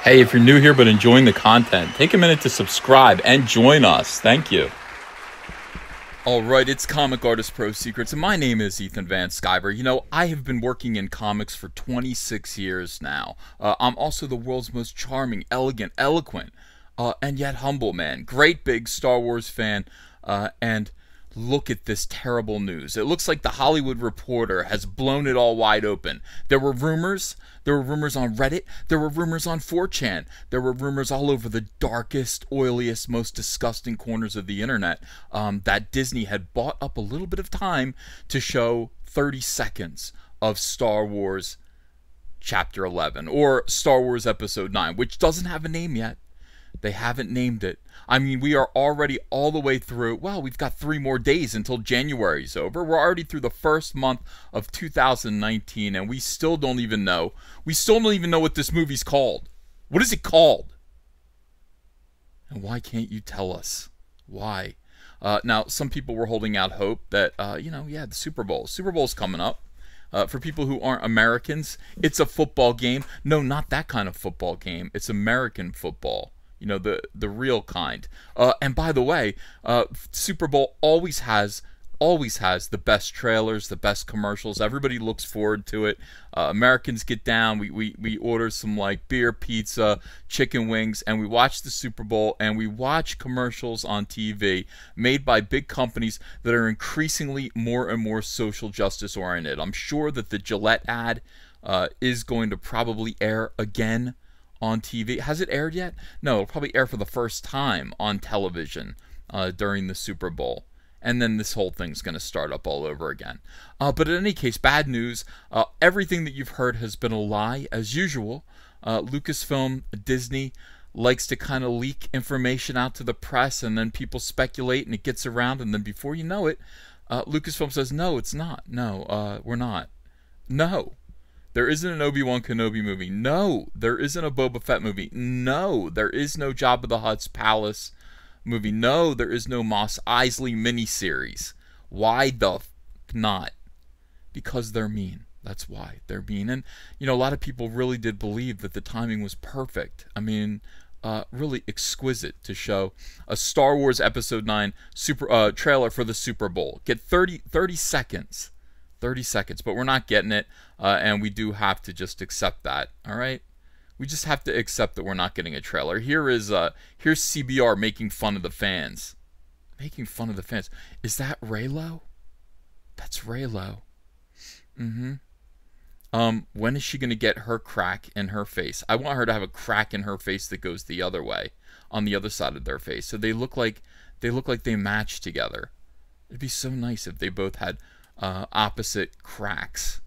Hey, if you're new here but enjoying the content, take a minute to subscribe and join us. Thank you. Alright, it's Comic Artist Pro Secrets, and my name is Ethan Van Sciver. You know, I have been working in comics for 26 years now. I'm also the world's most charming, elegant, eloquent, and yet humble man. Great big Star Wars fan, and look at this terrible news. It looks like the Hollywood Reporter has blown it all wide open. There were rumors on Reddit, there were rumors on 4chan, there were rumors all over the darkest, oiliest, most disgusting corners of the internet that Disney had bought up a little bit of time to show 30 seconds of Star Wars Chapter 11, or Star Wars Episode 9, which doesn't have a name yet. They haven't named it. I mean, we are already all the way through. Well, we've got 3 more days until January's over. We're already through the first month of 2019, and we still don't even know. We still don't even know what this movie's called. What is it called? And why can't you tell us? Why? Now, some people were holding out hope that, the Super Bowl. Super Bowl's coming up. For people who aren't Americans, it's a football game. No, not that kind of football game. It's American football. You know, the real kind. And by the way, Super Bowl always has the best trailers, the best commercials. Everybody looks forward to it. Americans get down. We order some like beer, pizza, chicken wings, and we watch the Super Bowl, and we watch commercials on TV made by big companies that are increasingly more and more social justice oriented. I'm sure that the Gillette ad is going to probably air again on TV. Has it aired yet? No, it'll probably air for the first time on television during the Super Bowl. And then this whole thing's going to start up all over again. But in any case, bad news. Everything that you've heard has been a lie, as usual. Lucasfilm, Disney, likes to kind of leak information out to the press, and then people speculate, and it gets around, and then before you know it, Lucasfilm says, no, it's not. No, we're not. No. There isn't an Obi-Wan Kenobi movie. No, there isn't a Boba Fett movie. No, there is no Jabba the Hutt's Palace movie. No, there is no Mos Eisley miniseries. Why the not? Because they're mean. That's why they're mean. And, you know, a lot of people really did believe that the timing was perfect. I mean, really exquisite to show a Star Wars Episode 9 trailer for the Super Bowl. Get 30 seconds. 30 seconds, but we're not getting it, and we do have to just accept that. All right, we just have to accept that we're not getting a trailer. Here's CBR making fun of the fans. Making fun of the fans. Is that Raylo? That's Raylo. When is she gonna get her crack in her face? I want her to have a crack in her face that goes the other way, on the other side of their face, so they look like they match together. It'd be so nice if they both had opposite cracks.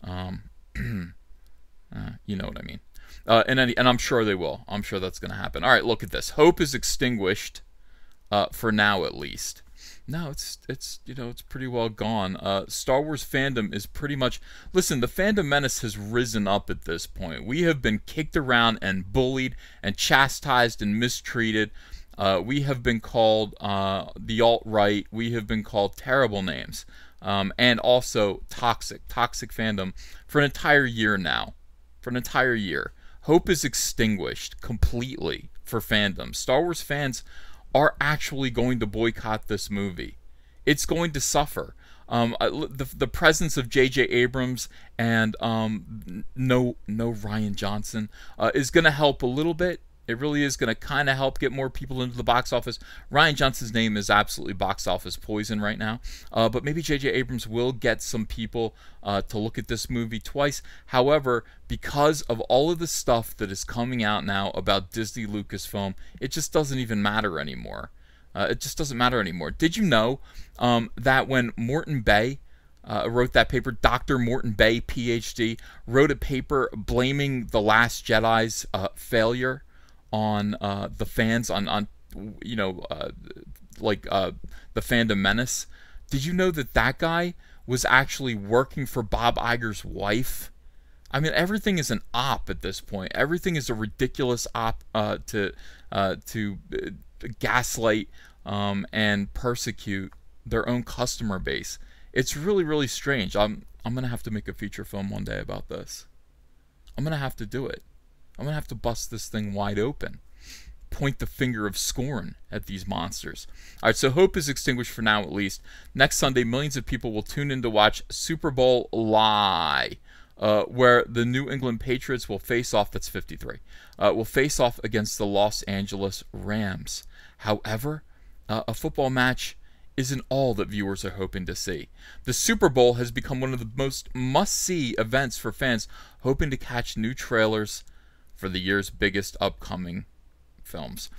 You know what I mean. And I'm sure they will. I'm sure that's going to happen. All right, look at this. Hope is extinguished, for now at least. No, it's pretty well gone. Star Wars fandom is pretty much. Listen, the fandom menace has risen up at this point. We have been kicked around and bullied and chastised and mistreated. We have been called the alt-right. We have been called terrible names. And also toxic fandom for an entire year now. For an entire year. Hope is extinguished completely for fandom. Star Wars fans are actually going to boycott this movie. It's going to suffer. The presence of J.J. Abrams and no Rian Johnson is going to help a little bit. It really is going to kind of help get more people into the box office. Rian Johnson's name is absolutely box office poison right now. But maybe J.J. Abrams will get some people to look at this movie twice. However, because of all of the stuff that is coming out now about Disney Lucasfilm, it just doesn't even matter anymore. It just doesn't matter anymore. Did you know that when Morton Bay wrote that paper, Dr. Morton Bay, PhD, wrote a paper blaming The Last Jedi's failure on the fans, on the fandom menace? Did you know that guy was actually working for Bob Iger's wife? I mean, everything is an op at this point. Everything is a ridiculous op to gaslight and persecute their own customer base. It's really, really strange. I'm going to have to make a feature film one day about this. I'm going to have to do it. I'm going to have to bust this thing wide open. Point the finger of scorn at these monsters. All right, so hope is extinguished for now, at least. Next Sunday, millions of people will tune in to watch Super Bowl Lie, where the New England Patriots will face off, that's 53, will face off against the Los Angeles Rams. However, a football match isn't all that viewers are hoping to see. The Super Bowl has become one of the most must-see events for fans hoping to catch new trailers for the year's biggest upcoming films.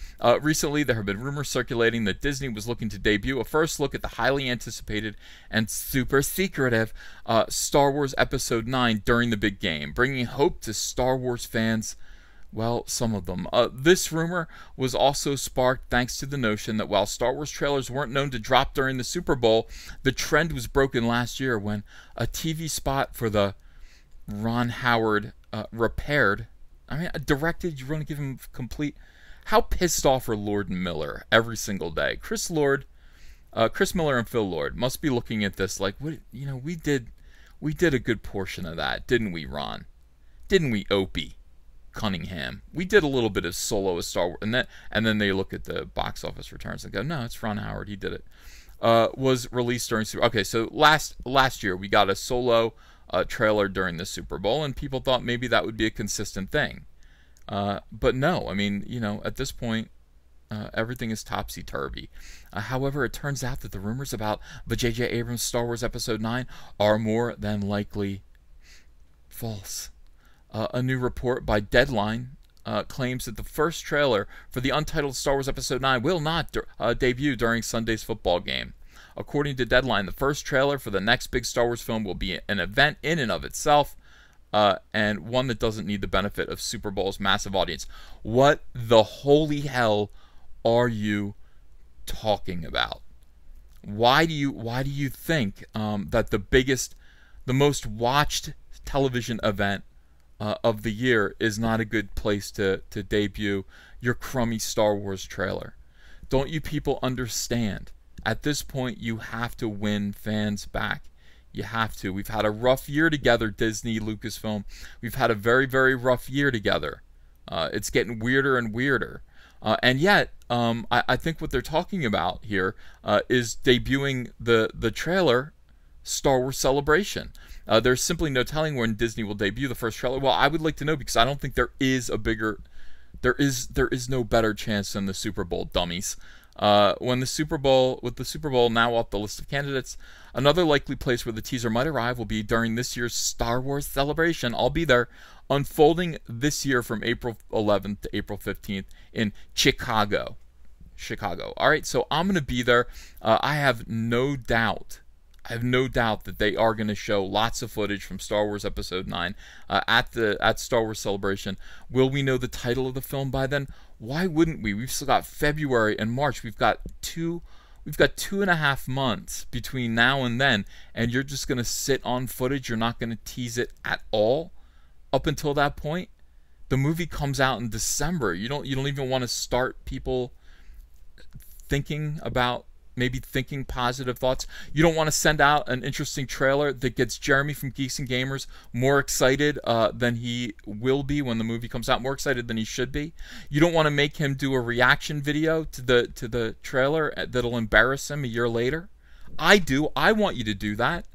Recently, there have been rumors circulating that Disney was looking to debut a first look at the highly anticipated and super secretive Star Wars Episode 9 during the big game, bringing hope to Star Wars fans. Well, some of them. This rumor was also sparked thanks to the notion that while Star Wars trailers weren't known to drop during the Super Bowl, the trend was broken last year when a TV spot for the Ron Howard directed, you want to give him complete... How pissed off are Lord and Miller every single day? Chris Miller and Phil Lord must be looking at this like, what, we did a good portion of that, didn't we, Ron? Didn't we, Opie Cunningham? We did a little bit of Solo as Star Wars, and then they look at the box office returns and go, no, it's Ron Howard, he did it. Was released during Super. Okay, so last year we got a Solo trailer during the Super Bowl, and people thought maybe that would be a consistent thing. But no, I mean, at this point, everything is topsy-turvy. However, it turns out that the rumors about the J.J. Abrams Star Wars Episode 9 are more than likely false. A new report by Deadline claims that the first trailer for the untitled Star Wars Episode 9 will not debut during Sunday's football game. According to Deadline, the first trailer for the next big Star Wars film will be an event in and of itself, and one that doesn't need the benefit of Super Bowl's massive audience. What the holy hell are you talking about? Why do you think that the most watched television event of the year is not a good place to debut your crummy Star Wars trailer? Don't you people understand? At this point, you have to win fans back. You have to. We've had a rough year together, Disney, Lucasfilm. We've had a very, very rough year together. It's getting weirder and weirder. And yet, I think what they're talking about here is debuting the trailer Star Wars Celebration. There's simply no telling when Disney will debut the first trailer. Well, I would like to know, because I don't think there is no better chance than the Super Bowl, dummies. With the Super Bowl now off the list of candidates, another likely place where the teaser might arrive will be during this year's Star Wars Celebration. I'll be there, unfolding this year from April 11th to April 15th in Chicago. All right, so I'm going to be there. I have no doubt that they are going to show lots of footage from Star Wars Episode 9 at Star Wars Celebration. Will we know the title of the film by then? Why wouldn't we? We've still got February and March. We've got 2.5 months between now and then, and you're just going to sit on footage. You're not going to tease it at all up until that point. The movie comes out in December. You don't even want to start people thinking positive thoughts. You don't want to send out an interesting trailer that gets Jeremy from Geeks and Gamers more excited than he will be when the movie comes out, more excited than he should be. You don't want to make him do a reaction video to the trailer that'll embarrass him a year later. I do. I want you to do that.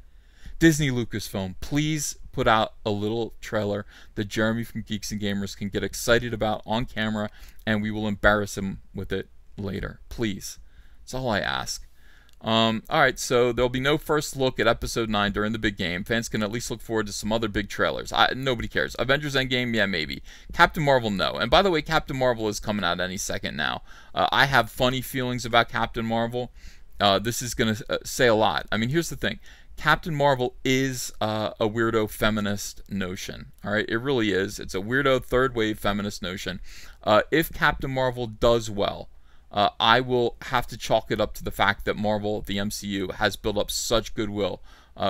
Disney, Lucasfilm, please put out a little trailer that Jeremy from Geeks and Gamers can get excited about on camera, and we will embarrass him with it later. Please. That's all I ask. Alright, so there'll be no first look at Episode 9 during the big game. Fans can at least look forward to some other big trailers. Nobody cares. Avengers Endgame, yeah, maybe. Captain Marvel, no. And by the way, Captain Marvel is coming out any second now. I have funny feelings about Captain Marvel. This is going to say a lot. I mean, here's the thing. Captain Marvel is a weirdo feminist notion. Alright, it really is. It's a weirdo third-wave feminist notion. If Captain Marvel does well, I will have to chalk it up to the fact that Marvel, the MCU, has built up such goodwill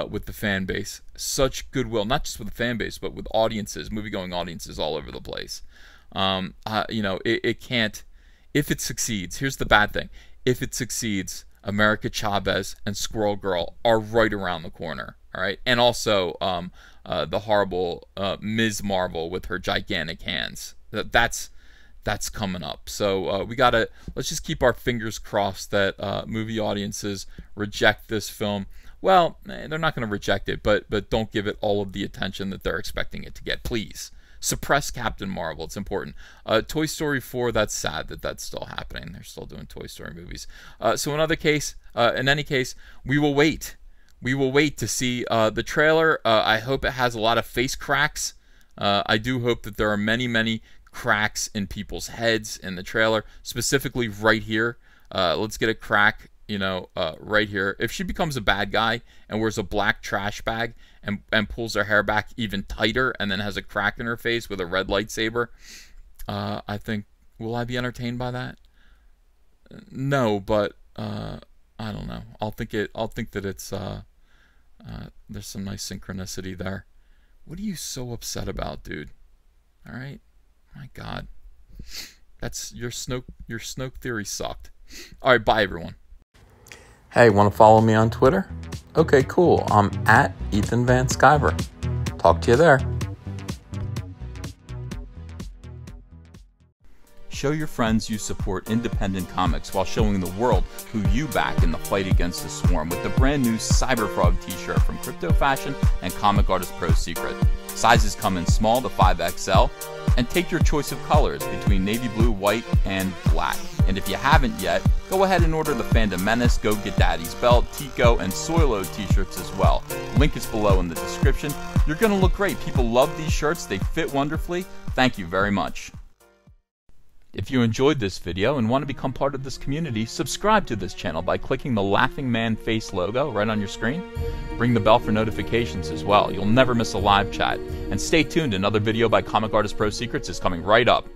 with the fan base. Such goodwill, not just with the fan base, but with audiences, movie-going audiences all over the place. It can't... If it succeeds, here's the bad thing. If it succeeds, America Chavez and Squirrel Girl are right around the corner. All right, and also the horrible Ms. Marvel with her gigantic hands. That's coming up. So let's just keep our fingers crossed that movie audiences reject this film. Well, they're not going to reject it, but don't give it all of the attention that they're expecting it to get. Please suppress Captain Marvel. It's important. Toy Story 4. That's sad that that's still happening. They're still doing Toy Story movies. So in any case, we will wait. We will wait to see the trailer. I hope it has a lot of face cracks. I do hope that there are many cracks in people's heads in the trailer, specifically right here. Let's get a crack, right here. If she becomes a bad guy and wears a black trash bag and pulls her hair back even tighter and then has a crack in her face with a red lightsaber, I think, will I be entertained by that? No, but I don't know. I'll think that it's there's some nice synchronicity there. What are you so upset about, dude? All right, my God, that's your Snoke theory sucked. All right, bye everyone. Hey, want to follow me on Twitter? Okay, cool. I'm at Ethan Van Sciver. Talk to you there. Show your friends you support independent comics while showing the world who you back in the fight against the swarm with the brand new Cyberfrog t-shirt from Crypto Fashion and Comic Artist Pro Secret. Sizes come in small to 5XL, and take your choice of colors between navy blue, white, and black. And if you haven't yet, go ahead and order the Fandom Menace, Go Get Daddy's Belt, Tico, and Soilo t-shirts as well. Link is below in the description. You're going to look great. People love these shirts. They fit wonderfully. Thank you very much. If you enjoyed this video and want to become part of this community, subscribe to this channel by clicking the Laughing Man face logo right on your screen. Ring the bell for notifications as well. You'll never miss a live chat. And stay tuned, another video by Comic Artist Pro Secrets is coming right up.